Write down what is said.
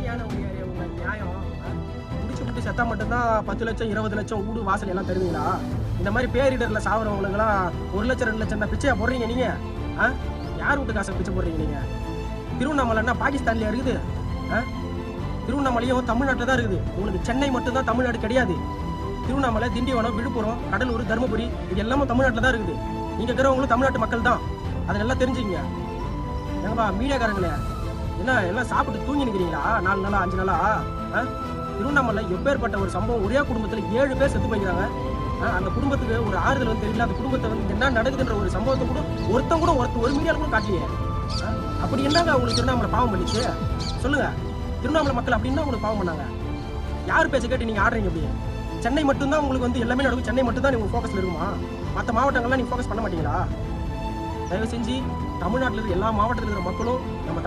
என்னையான உங்க நியாயம்? முடிச்சு விட்டு செத்தா மட்டும்தான் 10 லட்சம் 20 லட்சம் வீடு வாசல் எல்லாம் தருவீங்களா? இந்த மாதிரி பேரிடர்ல சாவறவங்களுக்குலாம் 1 லட்சம் 2 லட்சம் தான் பிச்சையா போடுறீங்க நீங்க? யார் வீட்டு காசை பிச்சை போடுறீங்க நீங்க? திருவண்ணாமலைன்னா பாகிஸ்தான்ல இருக்குது? திருவண்ணாமலையும் தமிழ்நாட்டில் தான் இருக்குது. உங்களுக்கு சென்னை மட்டும்தான் தமிழ்நாடு கிடையாது. திருவண்ணாமலை, திண்டிவனம், விழுப்புரம், கடலூர், தருமபுரி இது எல்லாமே தமிழ்நாட்டில் தான் இருக்குது. நீங்க இருக்கிறவங்களும் தமிழ்நாட்டு மக்கள் தான். அதை நல்லா தெரிஞ்சுக்கங்க. ஏங்கப்பா மீடியாக்காரங்களே, என்ன எல்லாம் சாப்பிட்டு தூங்கி நிற்கிறீங்களா 4 நாளா 5 நாளா? திருவண்ணாமலை எப்பேற்பட்ட ஒரு சம்பவம், ஒரே குடும்பத்தில் 7 பேர் செத்து போய்க்கிறாங்க. அந்த குடும்பத்துக்கு ஒரு ஆறுதல் வந்து தெரியல. அந்த குடும்பத்தை வந்து என்ன நடக்குதுன்ற ஒரு சம்பவத்தை கூட ஒரு மீடியாவில் கூட காட்டலையே. அப்படி என்னங்க உங்களுக்கு திருவண்ணாமலை பாவம் பண்ணிச்சு சொல்லுங்க? திருவண்ணாமலை மக்கள் அப்படின்னா உங்களுக்கு பாவம் பண்ணாங்க? யார் பேச்சை கேட்டு நீங்க ஆடுறீங்க? அப்படி சென்னை மட்டும்தான் உங்களுக்கு வந்து எல்லாமே நடக்கும். சென்னை மட்டும்தான் நீங்க ஃபோக்கஸ்ல இருக்குமா? மற்ற மாவட்டங்கள்லாம் நீங்க ஃபோக்கஸ் பண்ண மாட்டீங்களா? தயவு செஞ்சு தமிழ்நாட்டில் இருக்கிற எல்லா மாவட்டத்தில் இருக்கிற மக்களும் நம்ம